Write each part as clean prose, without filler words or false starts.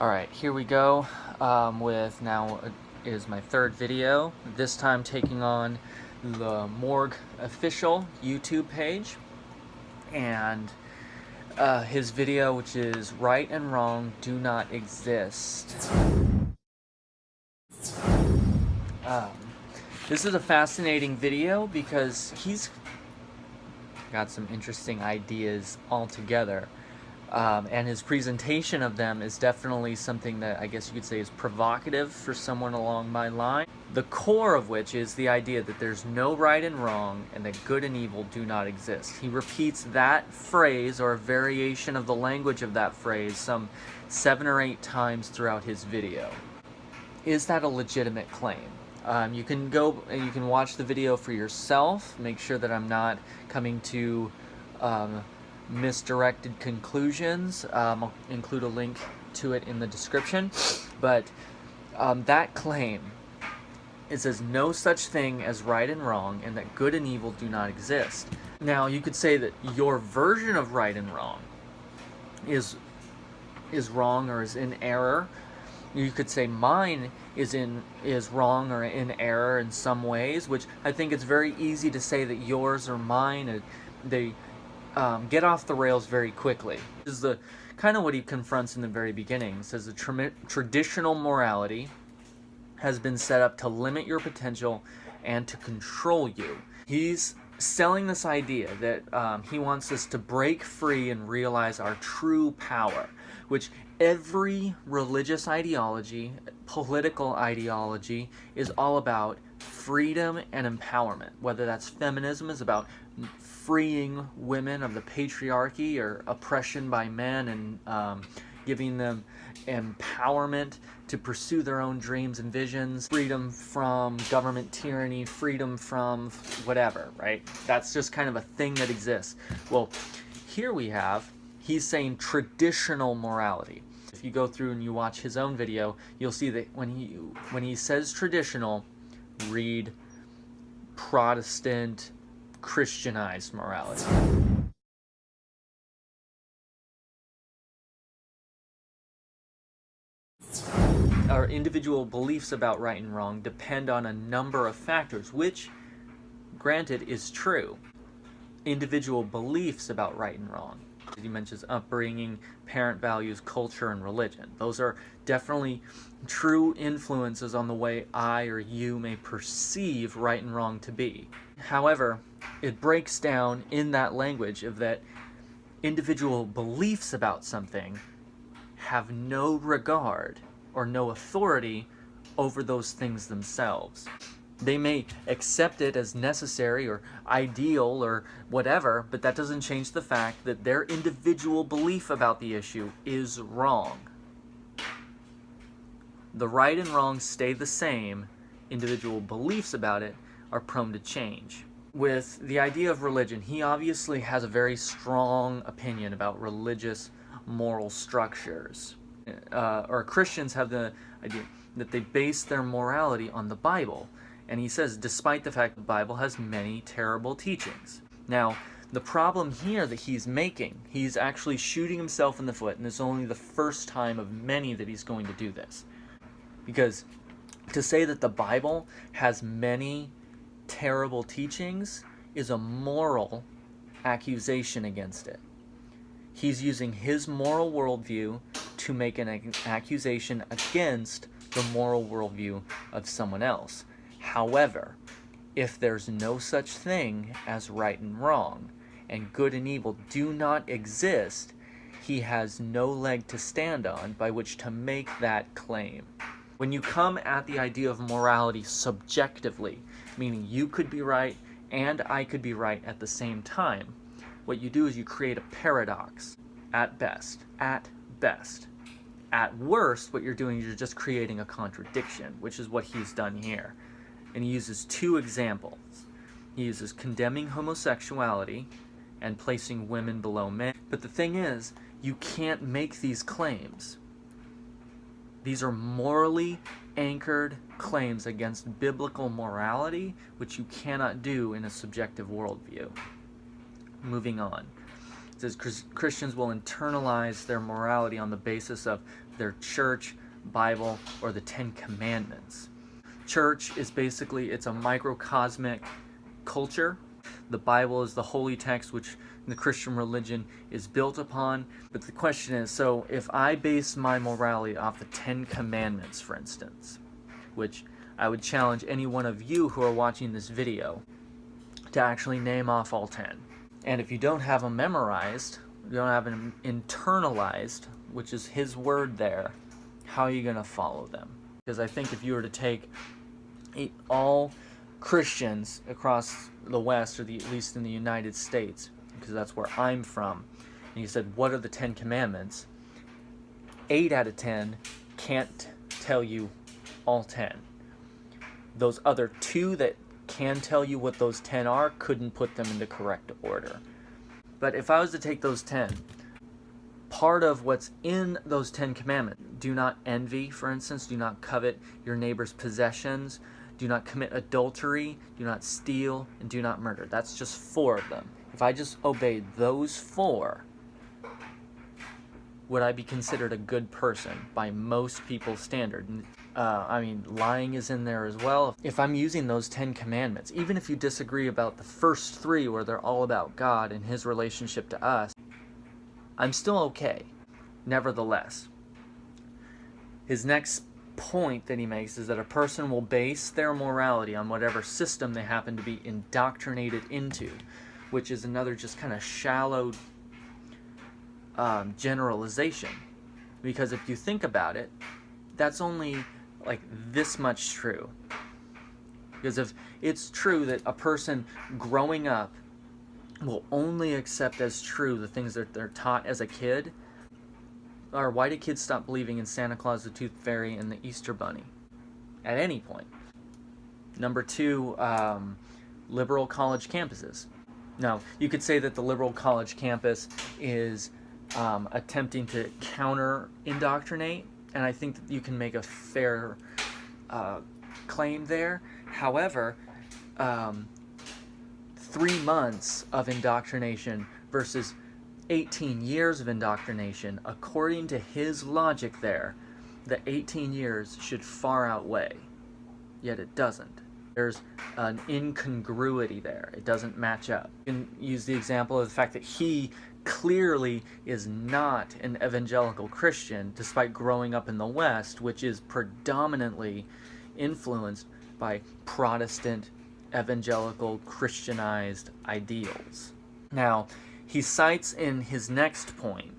Alright, here we go with now is my third video, this time taking on the Morgue official YouTube page, and his video, which is Right and Wrong Do Not Exist. This is a fascinating video because he's got some interesting ideas altogether. And his presentation of them is definitely something that I guess you could say is provocative for someone along my line. The core of which is the idea that there's no right and wrong and that good and evil do not exist. He repeats that phrase or a variation of the language of that phrase some 7 or 8 times throughout his video. Is that a legitimate claim? You can go and you can watch the video for yourself. Make sure that I'm not coming to misdirected conclusions. I'll include a link to it in the description. But that claim, it says no such thing as right and wrong and that good and evil do not exist. Now you could say that your version of right and wrong is wrong or is in error. You could say mine is wrong or in error in some ways, which I think it's very easy to say that yours or mine, they get off the rails very quickly. This is the kind of what he confronts in the very beginning. He says the traditional morality has been set up to limit your potential and to control you. He's selling this idea that he wants us to break free and realize our true power, which every religious ideology, political ideology, is all about freedom and empowerment. Whether that's feminism is about freeing women of the patriarchy or oppression by men and giving them empowerment to pursue their own dreams and visions, freedom from government tyranny, freedom from whatever, right? That's just kind of a thing that exists. Well, here we have, he's saying traditional morality. If you go through and you watch his own video, you'll see that when he says traditional, read Protestant, Christianized morality. Our individual beliefs about right and wrong depend on a number of factors, which, granted, is true. Individual beliefs about right and wrong. He mentions upbringing, parent values, culture, and religion. Those are definitely true influences on the way I or you may perceive right and wrong to be. However, it breaks down in that language of that individual beliefs about something have no regard or no authority over those things themselves. They may accept it as necessary or ideal or whatever, but that doesn't change the fact that their individual belief about the issue is wrong. The right and wrong stay the same. Individual beliefs about it are prone to change. With the idea of religion, he obviously has a very strong opinion about religious moral structures. Or Christians have the idea that they base their morality on the Bible. And he says, despite the fact the Bible has many terrible teachings. Now, the problem here that he's making, he's actually shooting himself in the foot, and it's only the first time of many that he's going to do this. Because to say that the Bible has many terrible teachings is a moral accusation against it. He's using his moral worldview to make an accusation against the moral worldview of someone else. However, if there's no such thing as right and wrong, and good and evil do not exist, he has no leg to stand on by which to make that claim. When you come at the idea of morality subjectively, meaning you could be right and I could be right at the same time, what you do is you create a paradox, at best. At best. At worst, what you're doing is you're just creating a contradiction, which is what he's done here. And he uses 2 examples. He uses condemning homosexuality and placing women below men. But the thing is, you can't make these claims. These are morally anchored claims against biblical morality, which you cannot do in a subjective worldview. Moving on. It says Christians will internalize their morality on the basis of their church, Bible, or the Ten Commandments. Church is basically, it's a microcosmic culture. The Bible is the holy text which the Christian religion is built upon. But the question is, so if I base my morality off the Ten Commandments, for instance, which I would challenge any one of you who are watching this video to actually name off all 10. And if you don't have them memorized, you don't have them internalized, which is his word there, how are you going to follow them? Because I think if you were to take all Christians across the West, or at least in the United States, because that's where I'm from, and you said, what are the 10 Commandments? 8 out of 10 can't tell you all 10. Those other 2 that can tell you what those 10 are couldn't put them into correct order. But if I was to take those 10, part of what's in those 10 Commandments, do not envy, for instance, do not covet your neighbor's possessions, do not commit adultery, do not steal, and do not murder. That's just 4 of them. If I just obeyed those 4, would I be considered a good person by most people's standard? I mean, lying is in there as well. If I'm using those 10 Commandments, even if you disagree about the first 3 where they're all about God and his relationship to us, I'm still okay, nevertheless. His next point that he makes is that a person will base their morality on whatever system they happen to be indoctrinated into, which is another just kind of shallow generalization. Because if you think about it, that's only like this much true. Because if it's true that a person growing up will only accept as true the things that they're taught as a kid, or why did kids stop believing in Santa Claus, the Tooth Fairy, and the Easter Bunny at any point? Number 2, liberal college campuses. Now, you could say that the liberal college campus is attempting to counter-indoctrinate, and I think that you can make a fair claim there. However, 3 months of indoctrination versus 18 years of indoctrination, according to his logic there, the 18 years should far outweigh. Yet it doesn't. There's an incongruity there. It doesn't match up. You can use the example of the fact that he clearly is not an evangelical Christian, despite growing up in the West, which is predominantly influenced by Protestant, evangelical, Christianized ideals. Now, he cites in his next point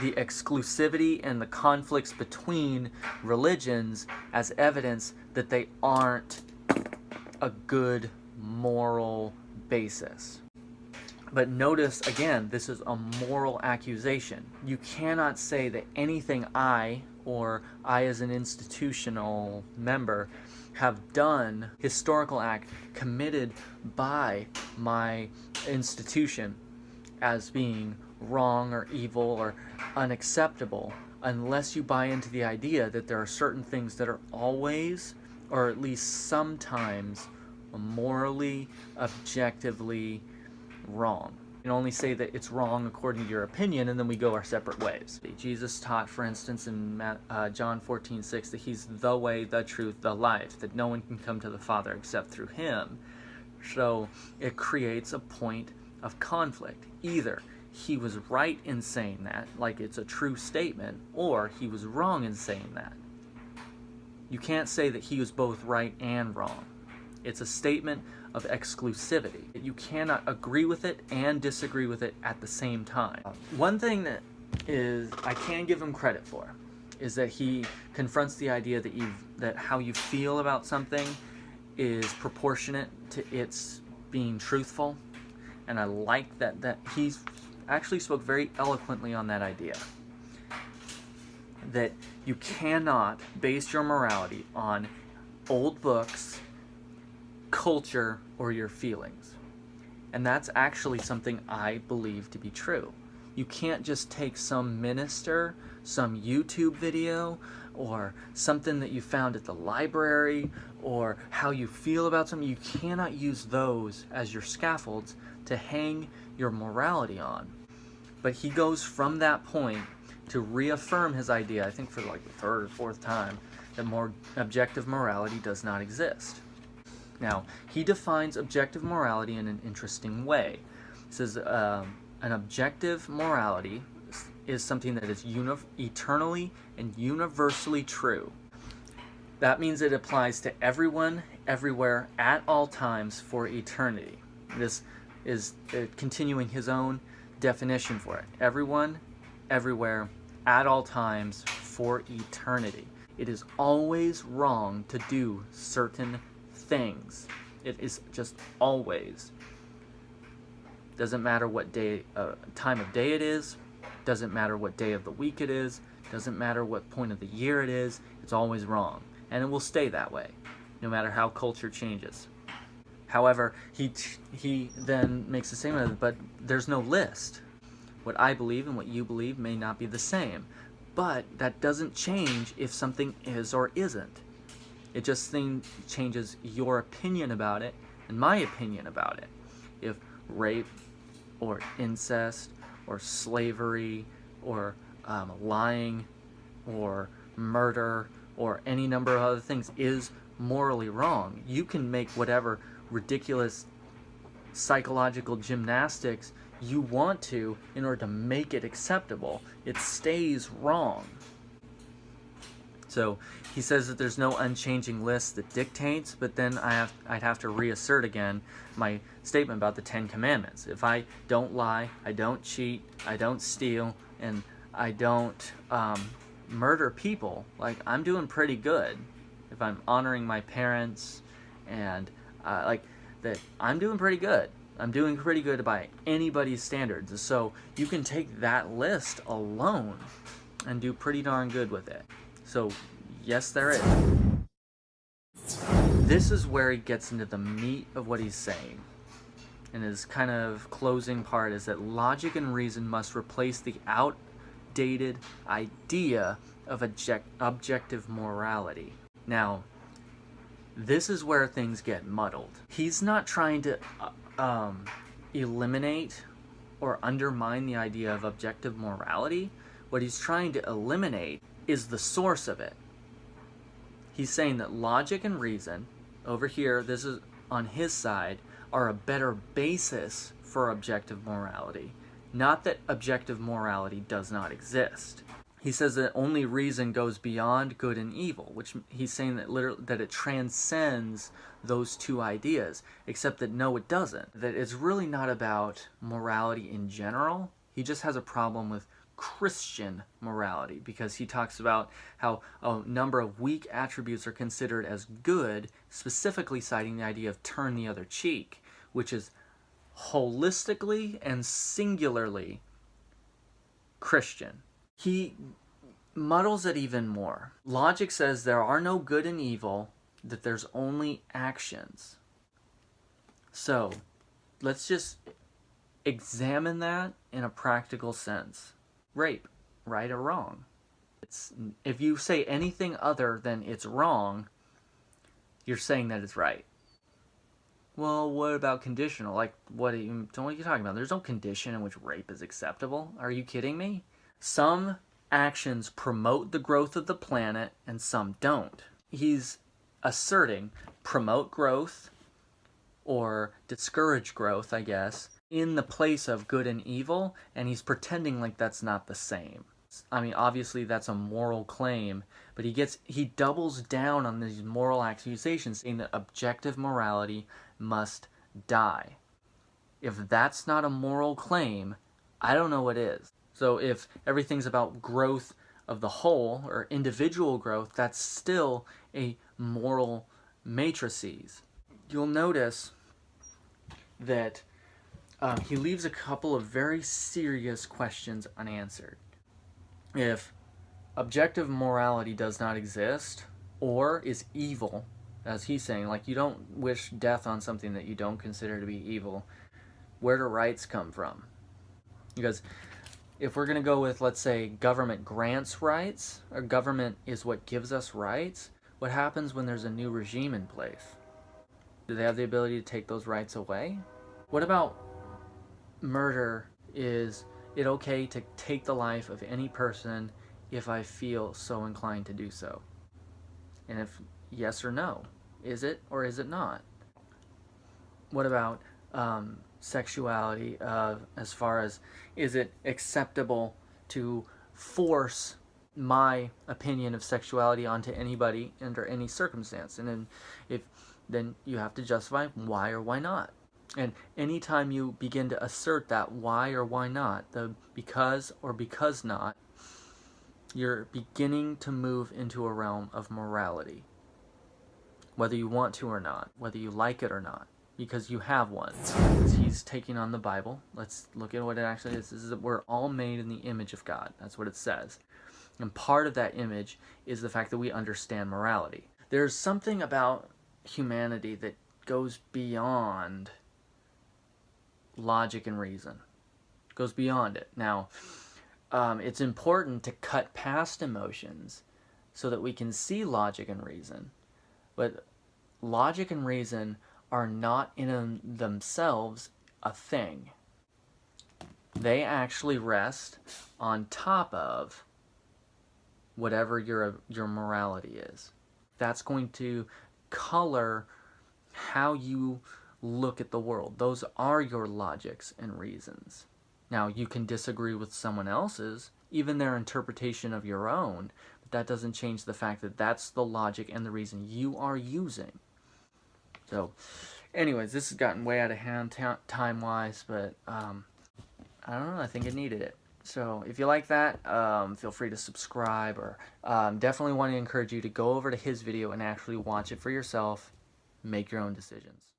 the exclusivity and the conflicts between religions as evidence that they aren't a good moral basis. But notice, again, this is a moral accusation. You cannot say that anything I, or I as an institutional member, have done, historical act committed by my institution, as being wrong or evil or unacceptable, unless you buy into the idea that there are certain things that are always, or at least sometimes, morally, objectively wrong. You can only say that it's wrong according to your opinion, and then we go our separate ways. Jesus taught, for instance, in John 14:6, that he's the way, the truth, the life, that no one can come to the Father except through him. So it creates a point of conflict. Either he was right in saying that, like it's a true statement, or he was wrong in saying that. You can't say that he was both right and wrong. It's a statement of exclusivity. You cannot agree with it and disagree with it at the same time. One thing that is I can give him credit for is that he confronts the idea that how you feel about something is proportionate to its being truthful. And I like that he's actually spoke very eloquently on that idea. That you cannot base your morality on old books, culture, or your feelings. And that's actually something I believe to be true. You can't just take some minister, some YouTube video, or something that you found at the library, or how you feel about something. You cannot use those as your scaffolds to hang your morality on. But he goes from that point to reaffirm his idea, I think for like the third or fourth time, that more objective morality does not exist. Now, he defines objective morality in an interesting way. He says an objective morality is something that is eternally and universally true. That means it applies to everyone, everywhere, at all times for eternity. This is continuing his own definition for it. Everyone, everywhere, at all times for eternity. It is always wrong to do certain things. It is just always. Doesn't matter what time of day it is. Doesn't matter what day of the week it is. Doesn't matter what point of the year it is. It's always wrong. And it will stay that way, no matter how culture changes. However, he then makes the statement, but there's no list. What I believe and what you believe may not be the same. But that doesn't change if something is or isn't. It just changes your opinion about it and my opinion about it. If rape or incest or slavery or lying or murder or any number of other things is morally wrong, you can make whatever ridiculous psychological gymnastics you want to in order to make it acceptable. It stays wrong. So he says that there's no unchanging list that dictates, but then I'd have to reassert again my statement about the 10 Commandments. If I don't lie, I don't cheat, I don't steal, and I don't murder people, like, I'm doing pretty good. If I'm honoring my parents and that, I'm doing pretty good. I'm doing pretty good by anybody's standards. So you can take that list alone and do pretty darn good with it. So yes, there is. This is where he gets into the meat of what he's saying. And his kind of closing part is that logic and reason must replace the outdated idea of objective morality. Now, this is where things get muddled. He's not trying to eliminate or undermine the idea of objective morality. What he's trying to eliminate is the source of it. He's saying that logic and reason, over here, this is on his side, are a better basis for objective morality. Not that objective morality does not exist. He says that only reason goes beyond good and evil, which he's saying that it transcends those two ideas, except that no, it doesn't. That it's really not about morality in general. He just has a problem with Christian morality, because he talks about how a number of weak attributes are considered as good, specifically citing the idea of turn the other cheek, which is holistically and singularly Christian. He muddles it even more. Logic says there are no good and evil, that there's only actions. So let's just examine that in a practical sense. Rape, right or wrong? If you say anything other than it's wrong, you're saying that it's right. Well, what about conditional? Like, what are you talking about? There's no condition in which rape is acceptable. Are you kidding me? Some actions promote the growth of the planet and some don't. He's asserting promote growth or discourage growth, I guess, in the place of good and evil, and he's pretending like that's not the same. I mean, obviously that's a moral claim, but he doubles down on these moral accusations, saying that objective morality must die. If that's not a moral claim, I don't know what is. So if everything's about growth of the whole, or individual growth, that's still a moral matrices. You'll notice that he leaves a couple of very serious questions unanswered. If objective morality does not exist, or is evil, as he's saying, like, you don't wish death on something that you don't consider to be evil, where do rights come from? Because if we're going to go with, let's say, government grants rights, or government is what gives us rights, what happens when there's a new regime in place? Do they have the ability to take those rights away? What about murder is it okay to take the life of any person if I feel so inclined to do so? And if yes or no, is it or is it not? What about sexuality, as far as, is it acceptable to force my opinion of sexuality onto anybody under any circumstance? And then you have to justify why or why not. And anytime you begin to assert that why or why not, the because or because not, you're beginning to move into a realm of morality, whether you want to or not, whether you like it or not, because you have one. He's taking on the Bible. Let's look at what it actually is. This is that we're all made in the image of God. That's what it says. And part of that image is the fact that we understand morality. There's something about humanity that goes beyond logic and reason. Goes beyond it. Now, it's important to cut past emotions so that we can see logic and reason. But logic and reason are not in themselves a thing. They actually rest on top of whatever your morality is. That's going to color how you look at the world. Those are your logics and reasons. Now, you can disagree with someone else's, even their interpretation of your own, but that doesn't change the fact that that's the logic and the reason you are using. So, anyways, this has gotten way out of hand time-wise, but I don't know, I think it needed it. So, if you like that, feel free to subscribe, or definitely want to encourage you to go over to his video and actually watch it for yourself, make your own decisions.